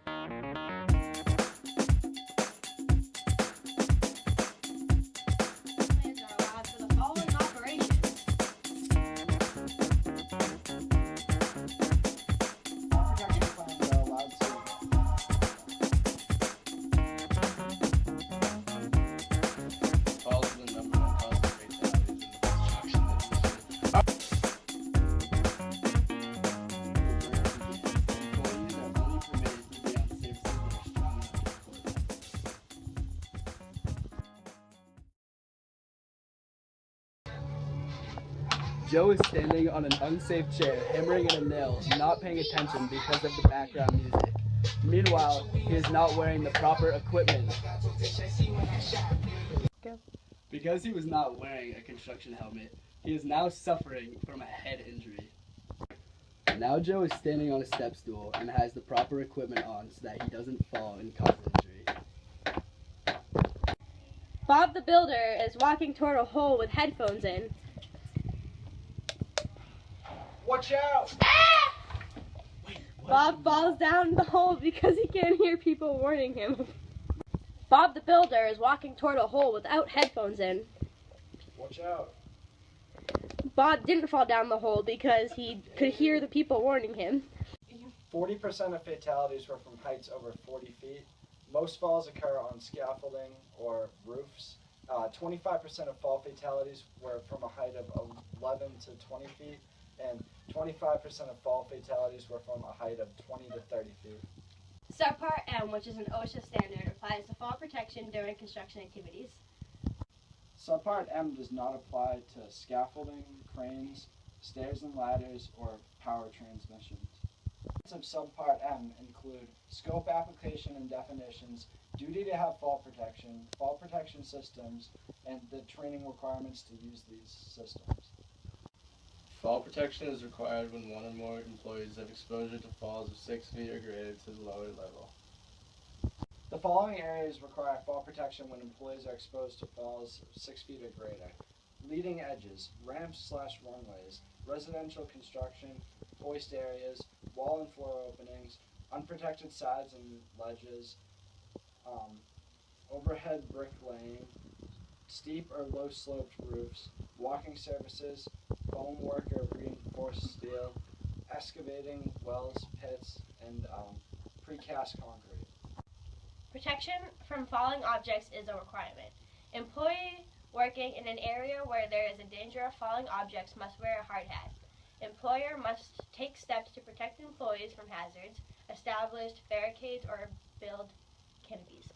Plans are allowed for the following operations. Protection plans are allowed to Falls the number one cause of fatalities in the construction industry. Employees are only permitted to be on services that are strong enough to support them. Joe is standing on an unsafe chair, hammering in a nail, not paying attention because of the background music. Meanwhile, he is not wearing the proper equipment. Because he was not wearing a construction helmet, he is now suffering from a head injury. Now Joe is standing on a step stool and has the proper equipment on so that he doesn't fall and cause injury. Bob the Builder is walking toward a hole with headphones in. watch out! Bob falls down the hole because he can't hear people warning him. Bob the Builder is walking toward a hole without headphones in. Watch out! Bob didn't fall down the hole because he could hear the people warning him. 40% of fatalities were from heights over 40 feet. Most falls occur on scaffolding or roofs. 25% of fall fatalities were from a height of 11 to 20 feet, and 25% of fall fatalities were from a height of 20 to 30 feet. Subpart M, which is an OSHA standard, applies to fall protection during construction activities. Subpart M does not apply to scaffolding, cranes, stairs and ladders, or power transmissions. Of Subpart M include scope application and definitions, duty to have fall protection systems, and the training requirements to use these systems. Fall protection is required when one or more employees have exposure to falls of 6 feet or greater to the lower level. The following areas require fall protection when employees are exposed to falls 6 feet or greater: leading edges, ramps/runways, residential construction, hoist areas, wall and floor openings, unprotected sides and ledges, overhead brick laying, steep or low sloped roofs, walking surfaces, foam work or reinforced steel, excavating wells, pits, and precast concrete. Protection from falling objects is a requirement. Employee working in an area where there is a danger of falling objects must wear a hard hat. Employer must take steps to protect employees from hazards, establish barricades, or build canopies.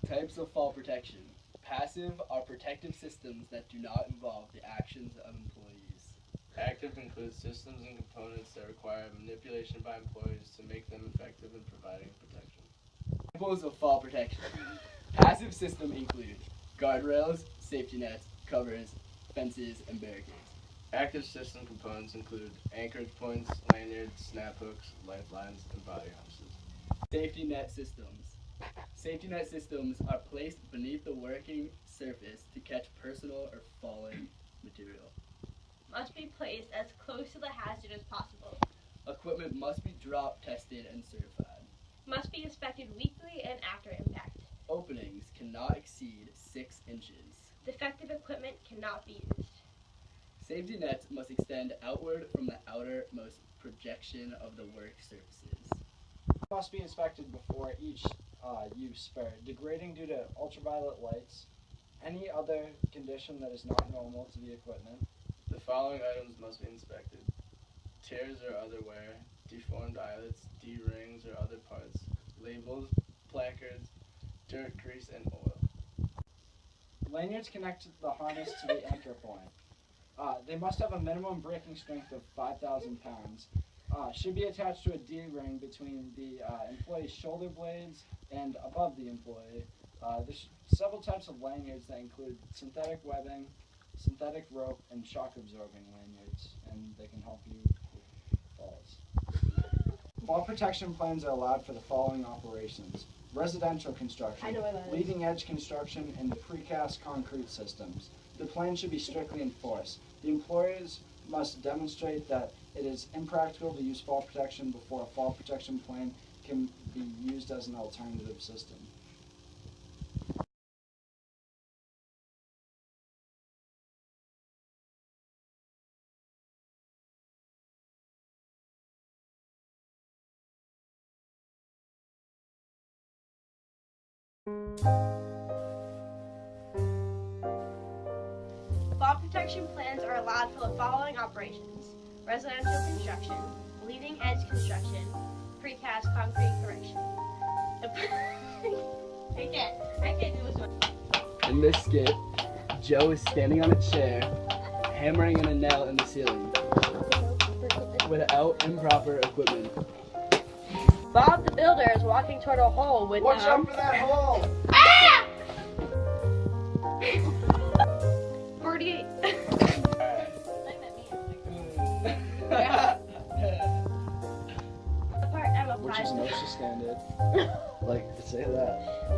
Types of fall protection. Passive are protective systems that do not involve the actions of employees. Active includes systems and components that require manipulation by employees to make them effective in providing protection. Examples of fall protection. Passive systems include guardrails, safety nets, covers, fences, and barricades. Active system components include anchorage points, lanyards, snap hooks, lifelines, and body harnesses. Safety net systems. Safety net systems are placed beneath the working surface to catch personal or falling material. Must be placed as close to the hazard as possible. Equipment must be drop tested and certified. Must be inspected weekly and after impact. Openings cannot exceed 6 inches. Defective equipment cannot be used. Safety nets must extend outward from the outermost projection of the work surfaces. Must be inspected before each use for degrading due to ultraviolet lights, any other condition that is not normal to the equipment. The following items must be inspected: tears or other wear, deformed eyelets, D-rings or other parts, labels, placards, dirt, grease, and oil. Lanyards connect the harness to the anchor point. They must have a minimum breaking strength of 5,000 pounds. Should be attached to a D-ring between the employee's shoulder blades and above the employee. There's several types of lanyards that include synthetic webbing, synthetic rope, and shock-absorbing lanyards, and they can help you with falls. Fall protection plans are allowed for the following operations: residential construction, I know what that is. leading edge construction, and precast concrete systems. The plan should be strictly enforced. The employers must demonstrate that it is impractical to use fall protection before a fall protection plan can be used as an alternative system. Fall protection plans are allowed for the following operations: residential construction, leading edge construction, precast concrete correction. I can't do this one. In this skit, Joe is standing on a chair, hammering in a nail in the ceiling without improper equipment. Bob the builder is walking toward a hole with Watch out for that hole! Ah! 48. Part M Which applies is an to. OSHA standard. Like, say that.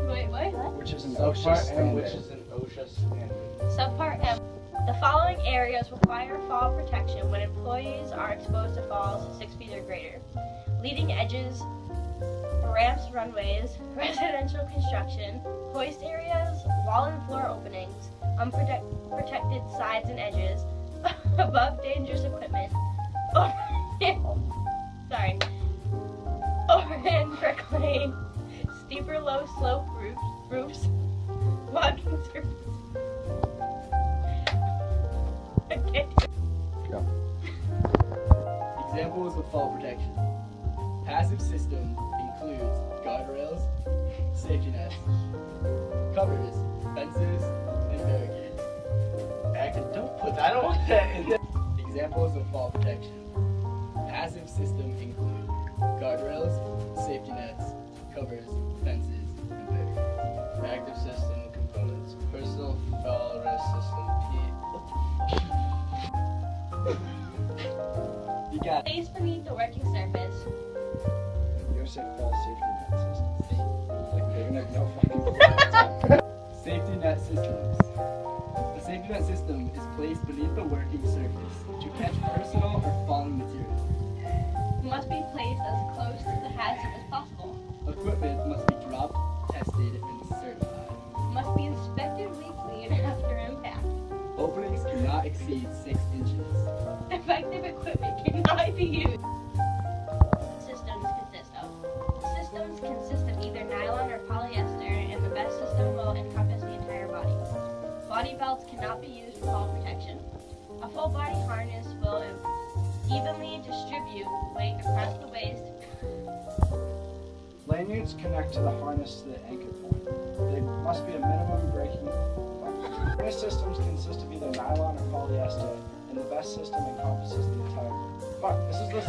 Wait, what? Which is an Subpart OSHA M, standard. which is an OSHA standard. Subpart M. The following areas require fall protection when employees are exposed to falls 6 feet or greater: leading edges, ramps, runways, residential construction, hoist areas, wall and floor openings, unprotected sides and edges, above dangerous equipment, overhand brick lane, steeper low slope roofs, walking surface. Okay. Examples of fall protection. Passive system includes guardrails, safety nets, covers, fences, and barricades. Don't put that. I don't want that in there. Examples of fall protection. Passive system include guardrails, safety nets, covers, fences, and barricades. Active system components. Personal fall arrest system. You got it. Placed beneath the working surface. You're gonna say fall safety net system. Like big enough, no fucking. Safety net systems. The safety net system is placed beneath the working surface to catch personal or falling material. Must be placed as close to the hazard as possible. Equipment must be dropped, tested, and certified. Must be inspected weekly and after impact. Openings cannot exceed 6 inches. Effective equipment cannot be used. Systems consist of either nylon or polyester, and the best system will encompass the entire body. Body belts cannot be used for fall protection. A full body harness will evenly distribute weight across the waist. Lanyards connect to the harness to the anchor point. There must be a minimum braking. Harness systems consist of either nylon or polyester, and the best system encompasses the entire. Fuck, this is the